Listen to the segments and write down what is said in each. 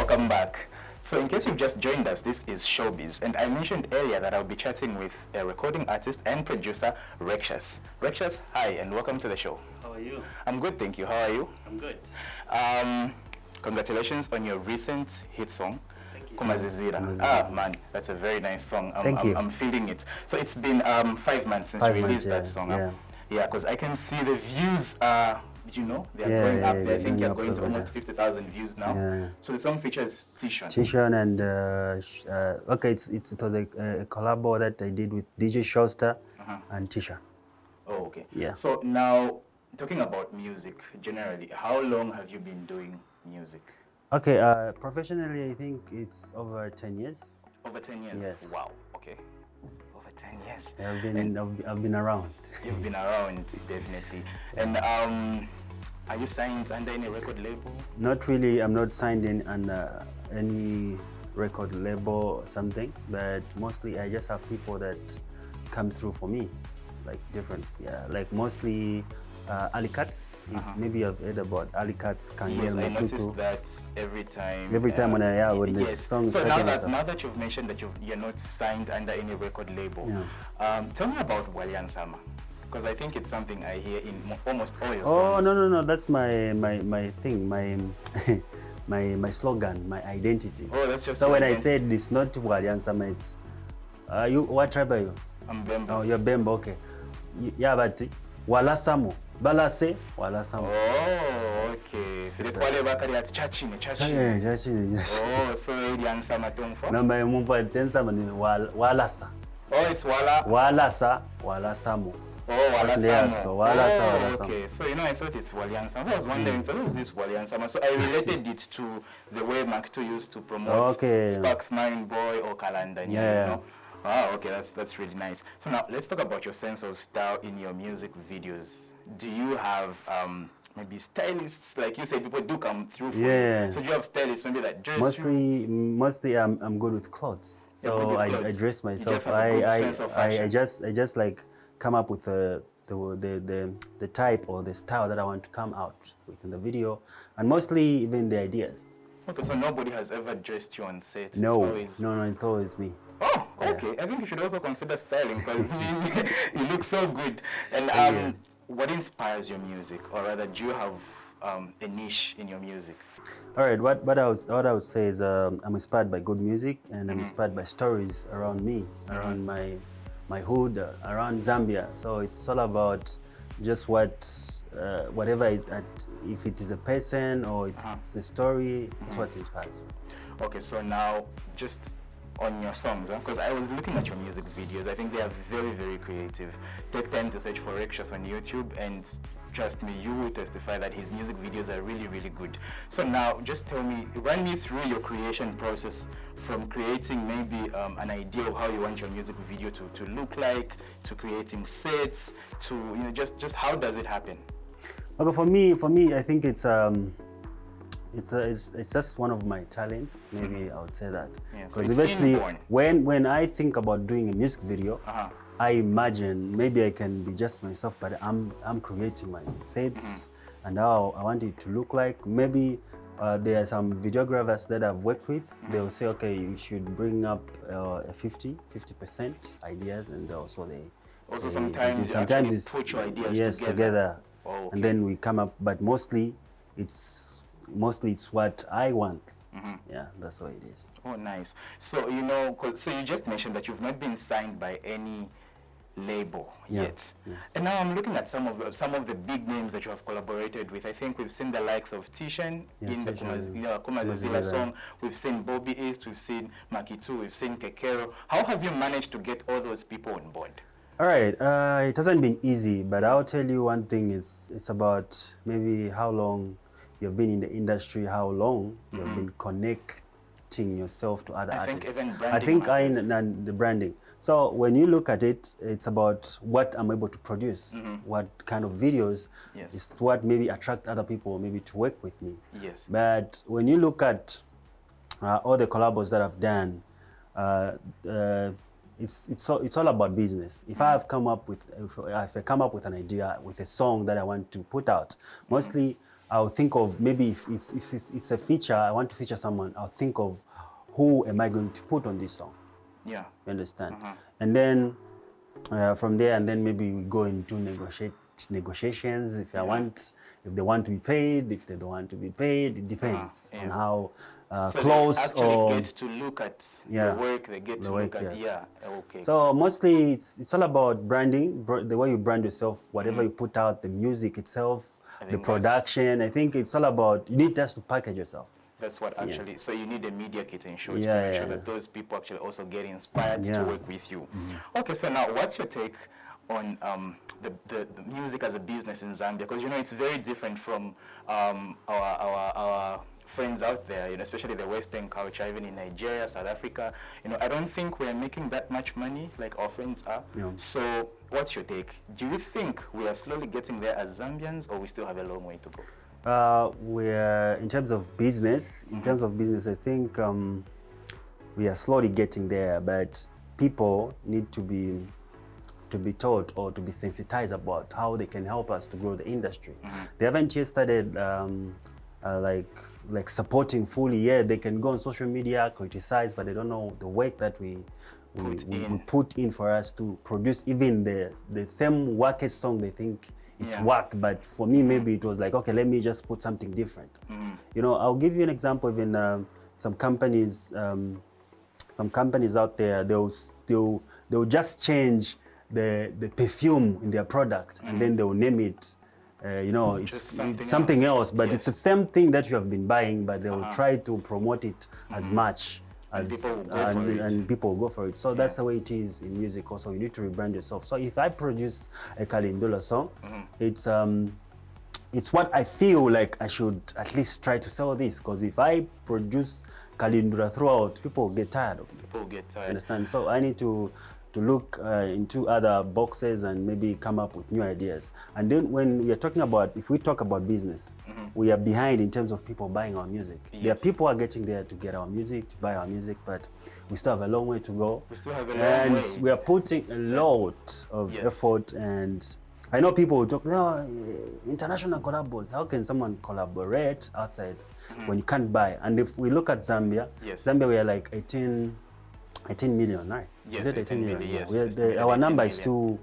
welcome back. So in case you've just joined us, this is Showbiz, and I mentioned earlier that I'll be chatting with a recording artist and producer, Rexious. Rexious, hi, and welcome to the show. How are you? I'm good, thank you. How are you? I'm good. Congratulations on your recent hit song. Thank you. Kumazizira. Ah, man, that's a very nice song. Thank you. I'm feeling it. So it's been 5 months since you released that song. Yeah, because I can see the views are, you know, they're going up there. I think you're going to almost 50,000 views now. Yeah. So the song features Tishon. Tishon and okay, it was a collabo that I did with DJ Showstar and Tishon. Oh, okay. Yeah. So now, talking about music generally, how long have you been doing music? Okay, professionally, I think it's over 10 years. Over 10 years? Yes. Wow, okay. Over 10 years. I've been around. You've been around, definitely. And are you signed under any record label? Not really. I'm not signed in under any record label or something, but mostly I just have people that come through for me, like different, like mostly Alicats. Maybe you've heard about Alicats. Yes, I noticed that every time. Every time when when the songs. So now that you've mentioned that you're not signed under any record label, tell me about Walian Sama, because I think it's something I hear in almost all your songs. Oh no, that's my thing, my my slogan, my identity. Oh, that's just. So when I said it's not Walian Sama, it's you, what tribe are you? I'm Bembo. Oh, you're Bembo, okay. Yeah, but Walasamo. Balase, Walasamo. Oh, okay. Chachine. Oh, so Walian Sama tongfo. No, my mumpa tensama ni Walasa. Oh, it's Wala. Walasamo. Oh, Walasamo. Walasa. Okay, so you know, I thought it's Walian Sama. I was wondering, so who's this Walian Sama? So I related it to the way Mark II used to promote Sparks Marine Boy or Kalanda. You know? Oh, okay, that's really nice. So now let's talk about your sense of style in your music videos. Do you have maybe stylists, like you say, people do come through for you? So do you have stylists maybe that dress mostly I'm good with clothes. So I dress myself. I just like come up with the type or the style that I want to come out with in the video, and mostly even the ideas. Okay, so nobody has ever dressed you on set? No, it's always me. Oh, okay. I think you should also consider styling, because you look so good. And what inspires your music, or rather, do you have a niche in your music? All right. What I would say is I'm inspired by good music, and I'm inspired by stories around me, around my hood, around Zambia. So it's all about just whatever if it is a person or it's a story, it's what inspires me. Okay, so now just on your songs, because I was looking at your music videos, I think they are very, very creative. Take time to search for Rexious on YouTube, and trust me, you will testify that his music videos are really, really good. So now, just run me through your creation process, from creating maybe an idea of how you want your music video to look like, to creating sets, to just how does it happen? Okay, for me, I think it's just one of my talents. Maybe I would say that. Because eventually, when I think about doing a music video, I imagine maybe I can be just myself, but I'm creating my sets and how I want it to look like. Maybe there are some videographers that I've worked with. They will say, okay, you should bring up 50% ideas, and also sometimes you put your ideas together. Oh, okay. And then we come up, but mostly it's what I want. Yeah, that's what it is. Oh, nice. So so you just mentioned that you've not been signed by any label yet. And now I'm looking at some of the big names that you have collaborated with. I think we've seen the likes of Tishon in the Kumazizila song. We've seen Bobby East, we've seen Makitu, we've seen Kekero. How have you managed to get all those people on board? All right, it hasn't been easy, but I'll tell you one thing. It's about maybe how long you've been in the industry, how long you've been connecting yourself to other artists. I think the branding. So when you look at it, it's about what I'm able to produce, what kind of videos is what maybe attract other people maybe to work with me. Yes. But when you look at all the collabos that I've done, it's all about business. If I come up with an idea with a song that I want to put out, mostly I'll think of maybe if it's a feature, I want to feature someone, I'll think of who am I going to put on this song. Yeah. You understand? And then from there, and then maybe we go into negotiations. If they want to be paid, if they don't want to be paid, it depends on how so close they actually or get to look at the work. They get to look at okay. So mostly it's all about branding, the way you brand yourself, whatever you put out, the music itself, the production. I think it's all about, you need just to package yourself. That's what actually, so you need a media kit in short to make sure that those people actually also get inspired to work with you. Okay, so now what's your take on the music as a business in Zambia? Because, you know, it's very different from our friends out there, you know, especially the Western culture, even in Nigeria, South Africa. You know, I don't think we're making that much money like our friends are. So what's your take? Do you think we are slowly getting there as Zambians, or we still have a long way to go? We're in terms of business. I think we are slowly getting there, but people need to be taught or to be sensitized about how they can help us to grow the industry. They haven't yet started like supporting fully. Yeah, they can go on social media, criticize, but they don't know the work that we put in for us to produce even the same wackest song. They think it's work, but for me maybe it was like, okay, let me just put something different. You know, I'll give you an example. Even some companies out there, they'll just change the perfume in their product, and then they'll name it you know, it's something else, but it's the same thing that you have been buying, but they will try to promote it as much as people will go for it. So that's the way it is in music. Also, you need to rebrand yourself. So if I produce a Kalindula song, it's what I feel like I should at least try to sell this, because if I produce Kalindula throughout, people will get tired of it. People will get tired. Understand? So I need to look into other boxes and maybe come up with new ideas. And then when we are talking about, if we talk about business, we are behind in terms of people buying our music. There are people who are getting there to get our music, to buy our music, but we still have a long way to go. We still have a long way. And we are putting a lot of effort, and I know people will talk, no, international collabos. How can someone collaborate outside when you can't buy? And if we look at Zambia, Zambia, we are like 18 million, right? Yes, is it 18 million? Yes. Our number is too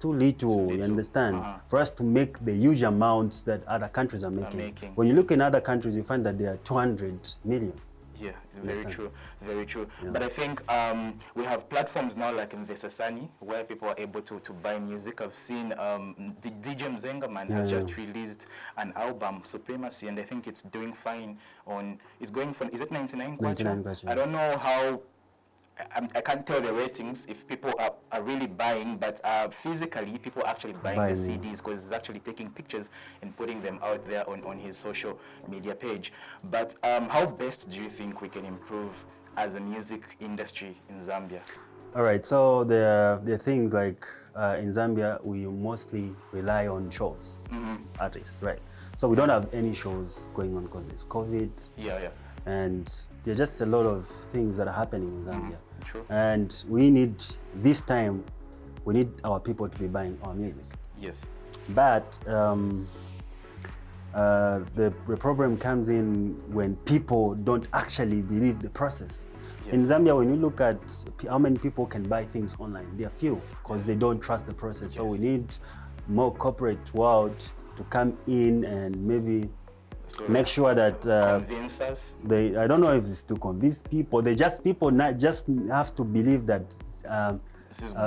little, you understand? For us to make the huge amounts that other countries are making. When you look in other countries, you find that they are 200 million. Yeah, very true, very true. But I think we have platforms now like Mvesasani, where people are able to buy music. I've seen DJ Mzengaman has just released an album, Supremacy, and I think it's doing fine on, it's going for, is it 99 kwacha? I don't know how, I can't tell the ratings if people are really buying, but physically people are actually buying the CDs, because he's actually taking pictures and putting them out there on his social media page. But how best do you think we can improve as a music industry in Zambia? All right, so there are things like in Zambia, we mostly rely on shows, artists, right? So we don't have any shows going on because it's COVID. And there are just a lot of things that are happening in Zambia. And we need, this time, we need our people to be buying our music. Yes. But the problem comes in when people don't actually believe the process. In Zambia, when you look at how many people can buy things online, they are few, because they don't trust the process. So we need more corporate world to come in and maybe make sure that convince us. I don't know if it's to convince people. People not just have to believe that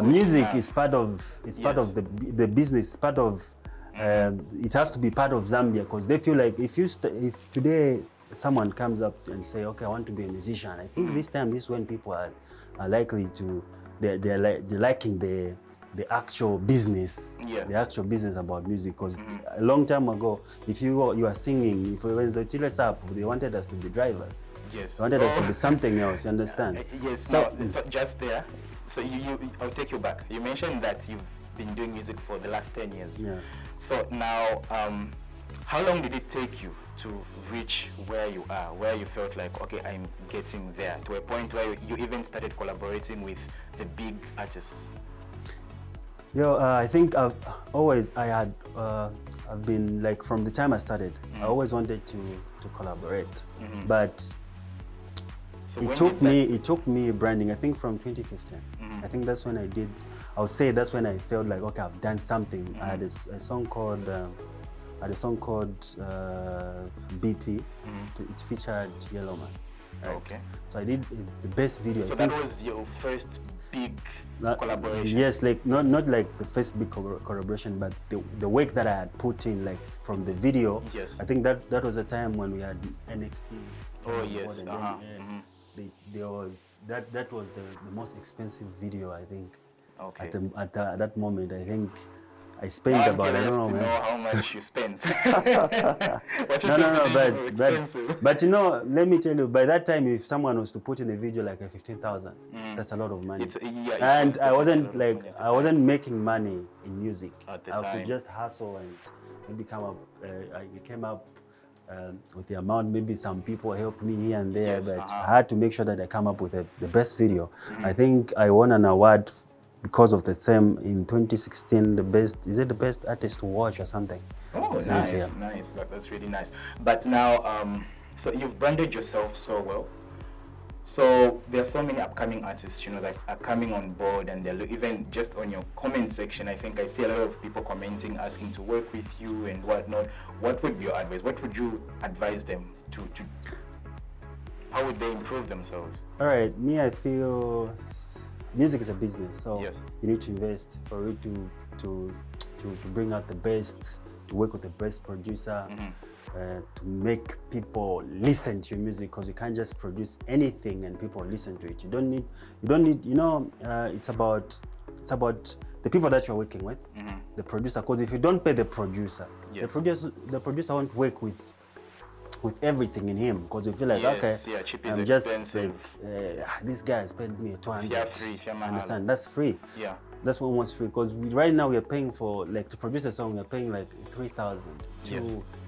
music is part of part of the business, part of it has to be part of Zambia, because they feel like if today someone comes up and say, okay, I want to be a musician, I think this time this is when people are likely to they're liking the actual business, the actual business about music. Because a long time ago, if you are singing, if we went to Chile's up, they wanted us to be drivers. Yes. They wanted us to be something else. You understand? Yes. So just there. So I'll take you back. You mentioned that you've been doing music for the last 10 years. Yeah. So now, how long did it take you to reach where you are, where you felt like, okay, I'm getting there, to a point where you even started collaborating with the big artists? I think I've been like from the time I started, I always wanted to collaborate, but So it took me branding, I think from 2015. I think that's when I would say that's when I felt like, okay, I've done something. I had a song called BP. It featured Yellow Man. Right? Okay. So I did the best video. So that was your first big collaboration? Yes, like not like the first big collaboration, but the work that I had put in, like from the video. Yes. I think that was a time when we had NXT. Oh yes. That was the most expensive video, I think. Okay. At that moment, I think I spent about, I don't know, to know how much you spent. But you know, let me tell you, by that time, if someone was to put in a video like a 15,000, that's a lot of money. And I wasn't making money in music. At the I time. could just hustle and maybe came up with the amount. Maybe some people helped me here and there, but I had to make sure that I come up with the best video. I think I won an award because of the same in 2016. The best artist to watch or something. Oh, so nice. That's really nice. But now, so you've branded yourself so well. So there are so many upcoming artists, that are coming on board, and they're even just on your comment section. I think I see a lot of people commenting, asking to work with you and whatnot. What would be your advice? What would you advise them to? How would they improve themselves? All right, me, I feel music is a business, so yes. You need to invest for it to bring out the best, to work with the best producer, to make people listen to your music, because you can't just produce anything and people listen to it. You don't need. It's about the people that you're working with, the producer. Because if you don't pay the producer, yes. the producer won't work with everything in him, because you feel like, yes, okay, cheap is I'm expensive. This guy spent me 200. Yeah, free. Understand? That's free. Yeah. That's almost free, because right now we are paying for, like, to produce a song, we are paying like 3,000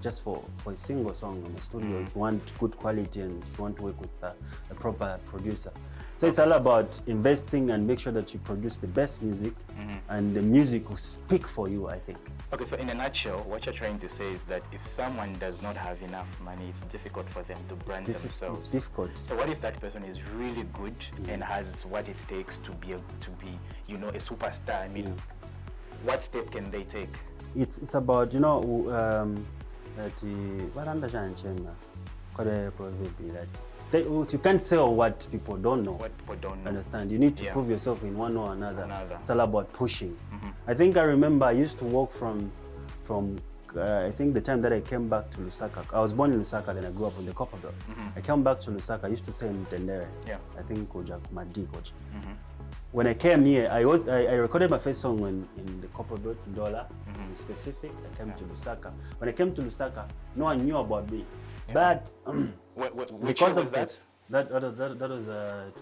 just for a single song in the studio. If you want good quality and if you want to work with a proper producer. So it's all about investing and make sure that you produce the best music, and the music will speak for you, I think. Okay, so in a nutshell, what you're trying to say is that if someone does not have enough money, it's difficult for them to brand themselves. It's difficult. So what if that person is really good and has what it takes to be a superstar? I mean, what step can they take? It's about, you can't sell what people don't know. What people don't know. Understand? You need to prove yourself in one or another. It's all about pushing. I think I remember I used to walk from I think the time that I came back to Lusaka. I was born in Lusaka, then I grew up on the Copper Belt. I came back to Lusaka. I used to stay in Tendere. Yeah. I think Madi coach. When I came here, I recorded my first song in the Copper Belt, Dollar, in specific. I came to Lusaka. When I came to Lusaka, no one knew about me. Yeah. But which year was that? That was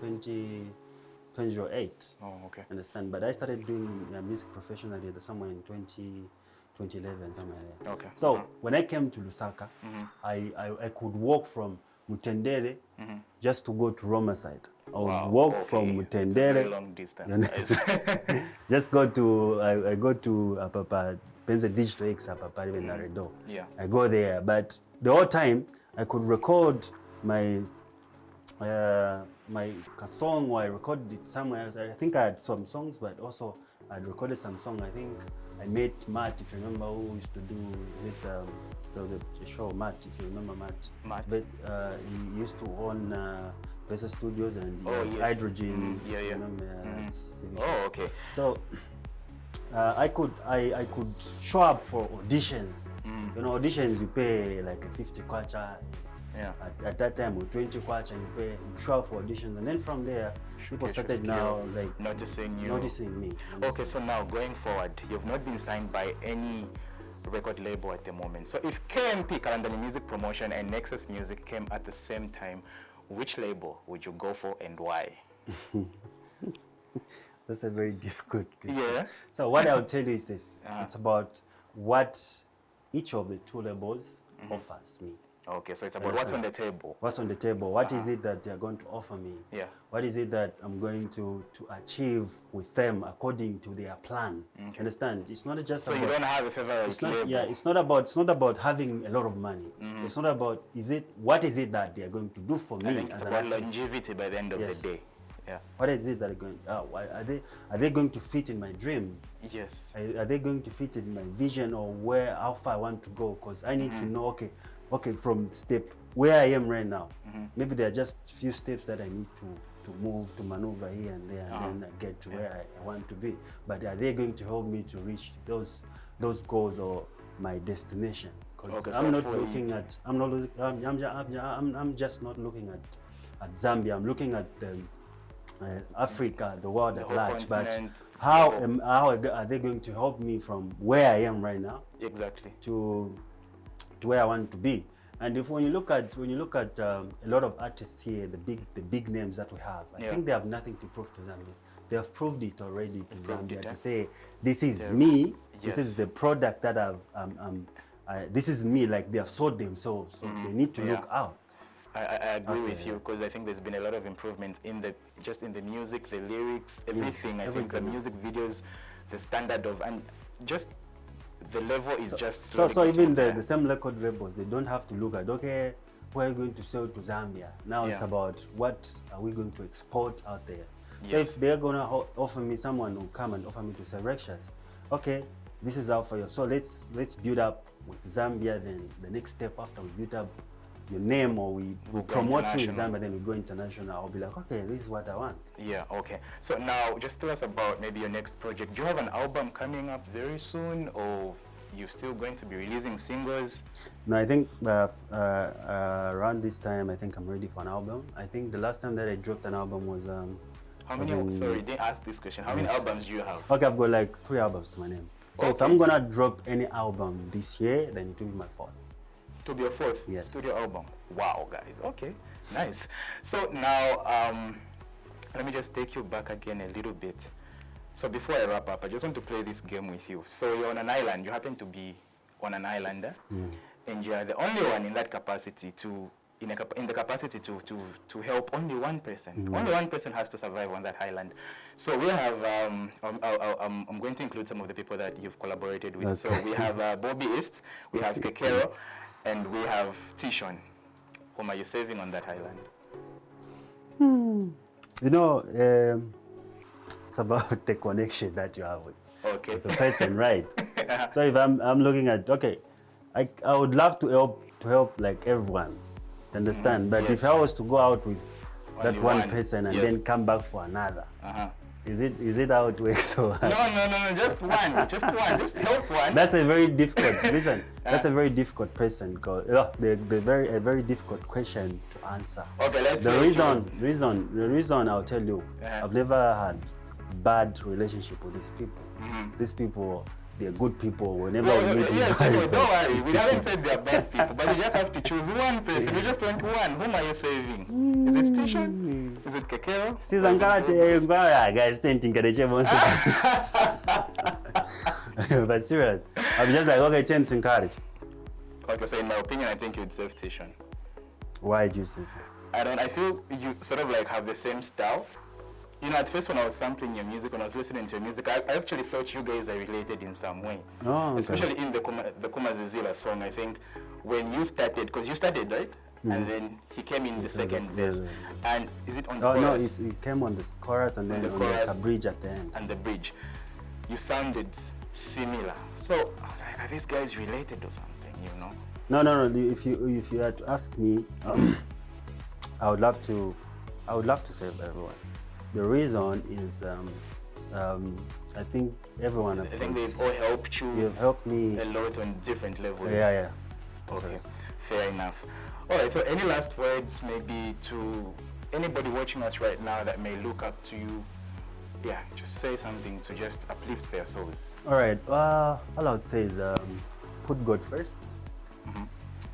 2008. Oh, okay. Understand? But I started doing music professionally somewhere in 2011, somewhere like that. Okay. So when I came to Lusaka, I could walk from Mutendere just to go to Roma side. I would walk from Mutendere. It's a very long distance. Just go to I go to Papa Benza Digital X Papa even Naredo. Yeah. I go there, but the whole time I could record my song, or I recorded it somewhere else. I think I had some songs, but also I'd recorded some song. I think I met Matt, if you remember, who used to do there was a show, Matt, if you remember Matt. But he used to own Vesa Studios and Hydrogen. Oh, okay. So I could show up for auditions. Auditions you pay like a 50 kwacha. Yeah. At that time with 20 kwacha you pay, you show up for auditions, and then from there people started now like noticing me. Okay, so now going forward, you've not been signed by any record label at the moment. So if KMP, Kalandani Music Promotion, and Nexus Music came at the same time, which label would you go for and why? That's a very difficult question. Yeah. So what I'll tell you is this. It's about what each of the two labels offers me. Okay, so it's about what's on the table. What's on the table? What is it that they're going to offer me? Yeah. What is it that I'm going to achieve with them according to their plan? Okay. Understand? It's not just so about, you don't have a favorite label. Yeah, it's not about having a lot of money. It's not about what is it that they're going to do for me? I think it's about longevity by the end of the day. Yeah. What is it that are going? Are they going to fit in my dream? Yes. Are they going to fit in my vision or how far I want to go? Because I need to know. Okay, from step where I am right now, maybe there are just a few steps that I need to move, to maneuver here and there, and then I get to where I want to be. But are they going to help me to reach those goals or my destination? Because I'm just not looking at Zambia. I'm looking at Africa, the world at large. But how are they going to help me from where I am right now? Exactly. To where I want to be. And when you look at a lot of artists here, the big names that we have, I think they have nothing to prove to Zambia. They have proved it already to Zambia to say, this is me. This is the product that this is me. Like they have sold themselves, so they need to look out. I agree with you, because I think there's been a lot of improvement in the music, the lyrics, everything. I think the music videos, the standard of, and just the level is just so even the same record labels, they don't have to look at, okay, we're going to sell to Zambia. Now it's about what are we going to export out there. So if they're gonna offer me, someone will come and offer me to say Rexious, okay, this is out for you. So let's build up with Zambia. Then the next step after we build up your name, or we promote you in Zambia, then we go international. I'll be like, okay, this is what I want. Yeah, okay. So now, just tell us about maybe your next project. Do you have an album coming up very soon, or you're still going to be releasing singles? No, I think around this time, I think I'm ready for an album. I think the last time that I dropped an album was how many? Sorry, didn't ask this question. How many albums do you have? Okay, I've got like 3 albums to my name. So if I'm gonna drop any album this year, then it will be my 4th. To be a 4th studio album. Wow, guys. Okay, nice. So now, let me just take you back again a little bit. So before I wrap up, I just want to play this game with you. So you're on an island. You happen to be on an island, and you are the only one in that capacity in the capacity to help only one person. Only one person has to survive on that island. So we have, I'm going to include some of the people that you've collaborated with. So we have Bobby East, we have Kekero, and we have Tishon. Whom are you saving on that island? You know, it's about the connection that you have with the person, right? So if I'm looking at, okay, I would love to help like everyone, understand? But if I was to go out with that one person and then come back for another, is it how it works? So no, just one, just help one. That's a very difficult. Listen, that's a very difficult person, because a very difficult question to answer. Okay, let's. The reason I'll tell you, I've never had bad relationship with these people. These people, they're good people. Whenever we meet, don't worry. We haven't said they're bad people, but you just have to choose one person. You just want one. Whom are you saving? Is it Tishon? Is it Kekero? But serious, I'm just like, okay, change to encourage. Okay, so in my opinion, I think you'd save Tishon. Why do you say so? I feel you sort of like have the same style. You know, at first when I was sampling your music, when I was listening to your music, I actually felt you guys are related in some way. Especially in the Kumazizila song, I think, when you started, because you started, right? And then he came in the second verse. And is it on the chorus? No, he came on the chorus and then on the bridge at the end. And the bridge. You sounded similar. So I was like, are these guys related or something, you know? No. If you had to ask me, I would love to save everyone. The reason is, I think everyone. I think they've all helped you. You've helped me a lot on different levels. Yeah. Okay, fair enough. All right. So, any last words, maybe to anybody watching us right now that may look up to you? Yeah, just say something to just uplift their souls. All right. All I would say is put God first.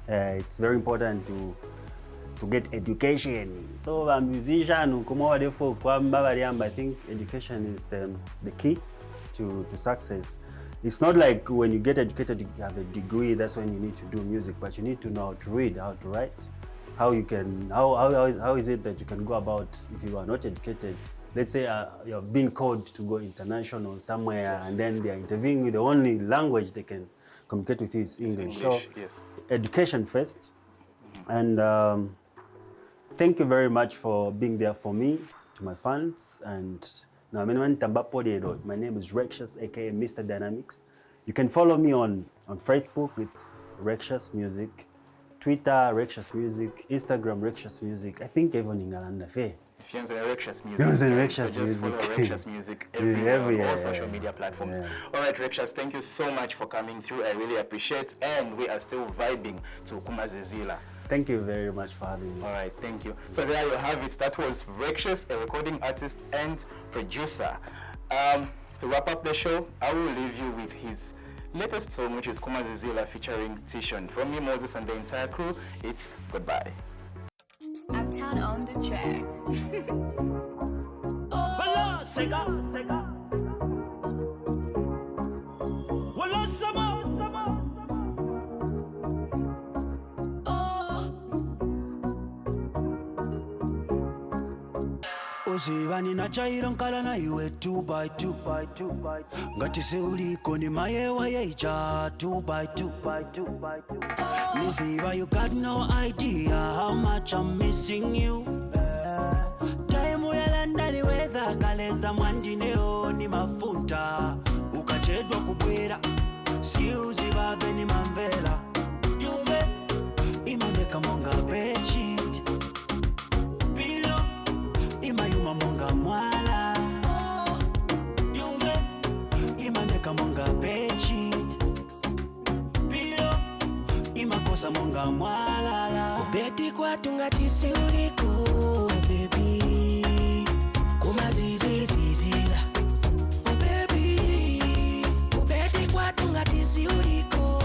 It's very important to get education. So a musician, I think education is the key to success. it's not like when you get educated, you have a degree, that's when you need to do music, but you need to know how to read, how to write, how you can, how is it that you can go about if you are not educated. Let's say you're being called to go international somewhere, and then they are interviewing you, the only language they can communicate with you is English. So education first. And thank you very much for being there for me, to my fans. And now, my name is Rexious, aka Mr. Dynamics. You can follow me on Facebook, it's Rexious Music, Twitter, Rexious Music, Instagram, Rexious Music. I think everyone in Galanda Fair. If you're on Rexious Music, so just follow Rexious Music everywhere on all social media platforms. All right, Rexious, thank you so much for coming through. I really appreciate, and we are still vibing to Kumazizila. Thank you very much for having me. All right, thank you. So there you have it. That was Rexious, a recording artist and producer. To wrap up the show, I will leave you with his latest song, which is Kumazizila featuring Tishon. From me, Moses, and the entire crew, it's goodbye. Uptown on the track. Uzivani na chairo nkala na iwe 2x2 ngati seuliko ni mayewa yeija 2x2 Niziva, you got no idea how much I'm missing you. Time uyalanda ni weather kaleza mwandineo ni mafuta ukachedwa kubwera si uzivave ni mamvela Juve imaveka monga bedsheet Pilo imayuma monga mwala Juve imaveka monga bedsheet Pilo imakosa monga mwala Kubeti kwa tungati siuriko baby Kumazizizizila Oh baby Kubeti kwa tungati siuriko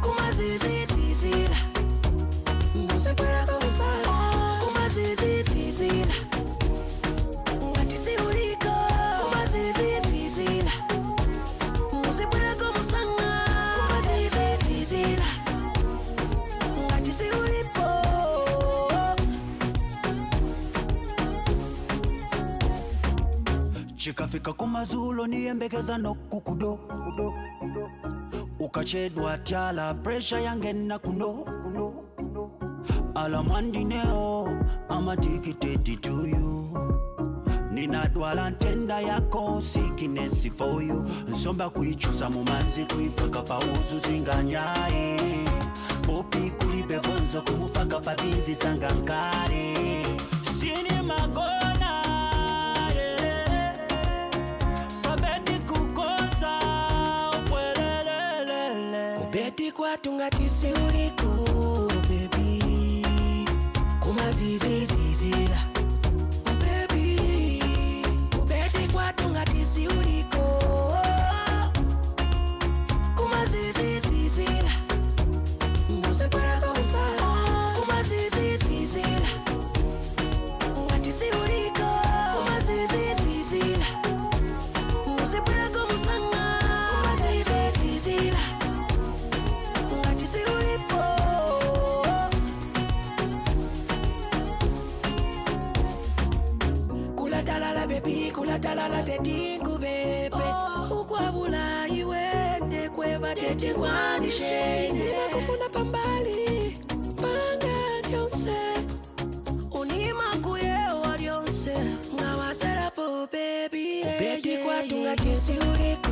Kumazizizizila Mbuse kwera kamusala Kumazizizizila Ngati siuriko Kumazizizizila Mbuse kwera kamusala Kumazizizizila Ngati siuripo Chikafika kumazulo niyembekeza nokukudo Ukachedwa tyala pressure yangena kuno Alamwandineo I'm addicted to you Ninadwala ntenda yako sickness for you Nsomba kuichusa mumanzi kuifaka pauzu zinganyae Popi kulibe bonzo kumufaka pavinzi sangankare Sini magona Pabedi kukosa upwelelelele Kubeti kwa tungati siuriko baby Kumazizizizila Baby Kubeti kwa tungati siuriko Kumazizizizila Mbuse kwera kamusala Kumazizizizila Ngati siuriko Kumazizizizila Mbuse kwera kamusala Kumazizizizila Ngati siuripo Kula talala baby Kula talala tetingu bebe Ukwabula iwende kweba tetingwani shene Kufuna pambali Panga lyonse Unima kuyewa lyonse Ngawasera po baby Ubeti kwa tunga tisi uriko